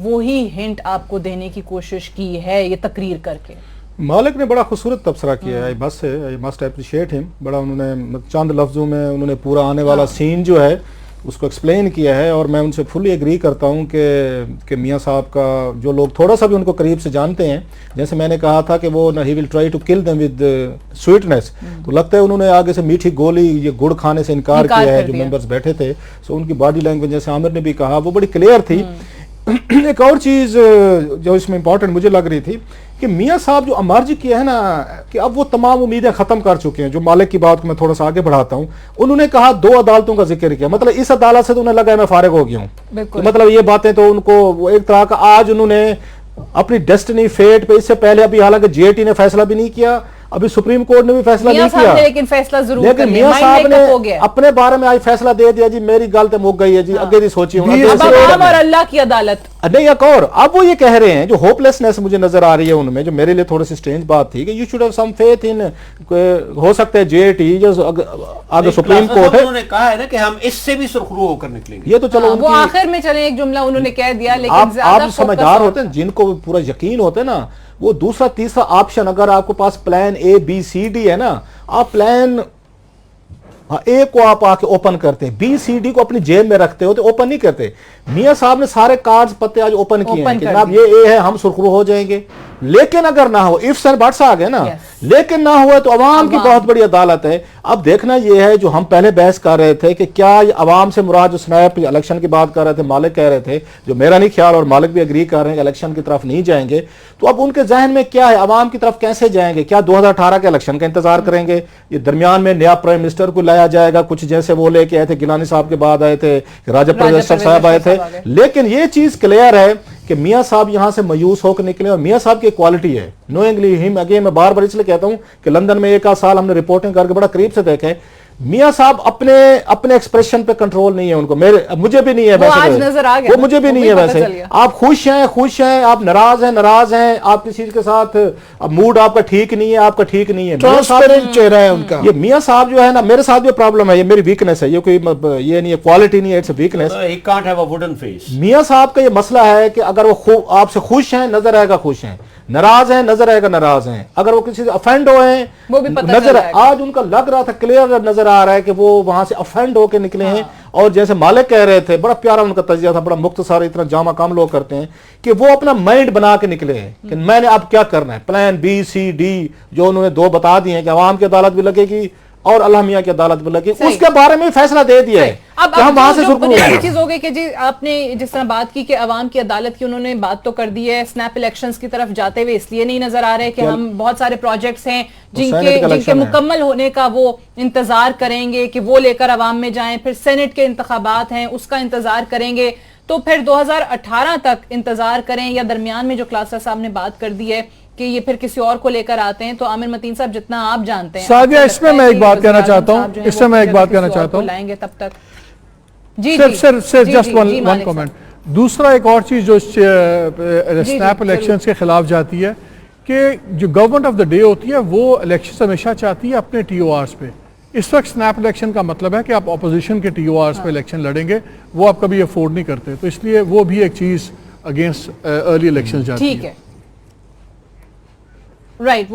वो ही हिंट आपको देने की कोशिश की है ये तकरीर करके? मालिक ने बड़ा खूबसूरत तबसरा किया है, बस है, आई मस्ट अप्रिशिएट हिम। बड़ा उन्होंने चंद लफ्ज़ों में उन्होंने पूरा आने वाला सीन जो है उसको एक्सप्लेन किया है, और मैं उनसे फुली एग्री करता हूँ कि मियाँ साहब का जो लोग थोड़ा सा भी उनको करीब से जानते हैं, जैसे मैंने कहा था कि वो he will try to kill them with sweetness, तो लगता है उन्होंने आगे से मीठी गोली ये गुड़ खाने से इनकार किया है जो मेंबर्स बैठे थे। सो उनकी बॉडी लैंग्वेज, जैसे आमिर ने भी कहा, वो बड़ी क्लियर थी। एक और चीज़ जो इसमें इंपॉर्टेंट मुझे लग रही थी कि मियाँ साहब जो अमर्ज किया है ना, कि अब वो तमाम उम्मीदें ख़त्म कर चुके हैं। जो मालिक की बात को मैं थोड़ा सा आगे बढ़ाता हूँ, उन्होंने कहा 2 अदालतों का जिक्र किया, मतलब इस अदालत से तो उन्हें लगा मैं फारिग हो गया हूँ, तो मतलब ये बातें तो उनको वो एक तरह का आज उन्होंने अपनी डेस्टिनी फेट पे, इससे पहले अभी हालांकि जेटी ने फैसला भी नहीं किया, अभी सुप्रीम कोर्ट ने भी फैसला नहीं किया, लेकिन फैसला जरूर लेकिन मियां साहब ने अपने बारे में आज फैसला दे दिया जी, मेरी गलत मुक गई है जी, आगे नहीं सोची हूं। और अल्लाह की अदालत नहीं, एक और अब वो ये कह रहे हैं, जो होपलेसनेस मुझे नजर आ रही है उनमें, जो मेरे लिए थोड़ी सी स्ट्रेंज बात थी, कि you should have some faith in, हो सकता है जेटी जो आगे सुप्रीम कोर्ट है, उन्होंने कहा है ना कि हम इससे भी सुरखरू होकर निकलेंगे। ये तो चलो वो आखिर में चले एक जुमला उन्होंने कह दिया, लेकिन आप समझदार होते हैं, जिनको पूरा यकीन होता है ना, वो दूसरा तीसरा ऑप्शन, अगर आपके पास plan A B C D है ना, आप प्लान ए को आप आके ओपन करते हैं, B C D को अपनी जेब में रखते हो, तो ओपन नहीं करते। मियां साहब ने सारे कार्ड्स पत्ते आज ओपन किए हैं कि जनाब ये ए है, हम सुरखरू हो जाएंगे। लेकिन अगर ना हो, इफ्स एंड बट्स आ गए ना, लेकिन ना हुआ तो अवाम की बहुत बड़ी अदालत है। अब देखना ये है, जो हम पहले बहस कर रहे थे कि क्या अवाम से मुराद, जो स्नैप इलेक्शन की बात कर रहे थे, मालिक कह रहे थे, जो मेरा नहीं ख्याल और मालिक भी एग्री कर रहे हैं कि इलेक्शन की तरफ नहीं जाएंगे, तो अब उनके जहन में क्या है, अवाम की तरफ कैसे जाएंगे? क्या 2018 के इलेक्शन का इंतजार करेंगे? ये दरमियान में नया प्राइम मिनिस्टर को लाया जाएगा, कुछ जैसे वो लेके आए थे, गिलानी साहब के बाद आए थे, राजा प्रवेश साहब आए थे। लेकिन ये चीज क्लियर है कि मियां साहब यहां से मायूस होकर निकले, और मियां साहब की क्वालिटी है, नोइंगली हिम अगेन, मैं बार बार इसलिए कहता हूं कि लंदन में 1 साल हमने रिपोर्टिंग करके बड़ा करीब से देखे, मियां साहब अपने एक्सप्रेशन पे कंट्रोल नहीं है उनको, मुझे भी नहीं है वैसे, आज नजर आ गया, वो मुझे भी नहीं है वैसे। आप खुश हैं, आप नाराज हैं, आप किसी के साथ मूड आपका ठीक नहीं है, आपका ठीक नहीं है, ट्रांसपेरेंट चेहरा है उनका। ये मियां साहब जो है ना, मेरे साथ भी प्रॉब्लम है, ये मेरी वीकनेस है, ये कोई ये नहीं है, क्वालिटी नहीं है, it's weakness. He can't have a wooden face. मियां साहब का ये मसला है कि अगर वो आपसे खुश हैं, नजर आएगा खुश हैं, नाराज हैं, नजर आएगा नाराज हैं, अगर वो किसी से अफेंड हुए हैं, वो भी पता नजर आज उनका लग रहा था, क्लियर नजर आ रहा है कि वो वहां से अफेंड होकर निकले हैं। और जैसे मालिक कह रहे थे, बड़ा प्यारा उनका तजिया था, बड़ा मुख्तसर, इतना जामा काम लोग करते हैं, कि वो अपना माइंड बना के निकले हैं कि मैंने अब क्या करना है, प्लान B C D जो उन्होंने 2 बता दिए हैं कि अवाम की अदालत भी लगेगी और अल्लाह मियां की अदालत भी लगेगी, उसके बारे में फैसला दे दिया है। अब हम वहां से बुनियादी चीज हो गई कि जी आपने जिस तरह बात की कि अवाम की अदालत की, उन्होंने बात तो कर दी है, स्नैप इलेक्शंस की तरफ जाते हुए इसलिए नहीं नजर आ रहे कि हम बहुत सारे प्रोजेक्ट्स हैं जिनके मुकम्मल होने का वो इंतजार करेंगे कि वो लेकर अवाम में जाएं, फिर सेनेट के इंतखाबात हैं उसका इंतजार करेंगे, तो फिर 2018 तक इंतजार करें, या दरमियान में जो क्लासा साहब ने बात कर दी है कि ये फिर किसी और को लेकर आते हैं। तो आमिर मतीन साहब, जितना आप जानते हैं, सादिया, इसमें मैं एक बात कहना चाहता हूँ, लाएंगे तब तक जी सिर्फ जस्ट वन कमेंट। दूसरा एक और चीज जो स्नैप इलेक्शंस के खिलाफ जाती है, कि जो गवर्नमेंट ऑफ द डे होती है वो इलेक्शन हमेशा चाहती है अपने TORs पे। इस वक्त स्नैप इलेक्शन का मतलब है कि आप अपोजिशन के TORs पे इलेक्शन लड़ेंगे, वो आप कभी अफोर्ड नहीं करते, तो इसलिए वो भी एक चीज अगेंस्ट अर्ली इलेक्शन जाती है। ठीक है, राइट।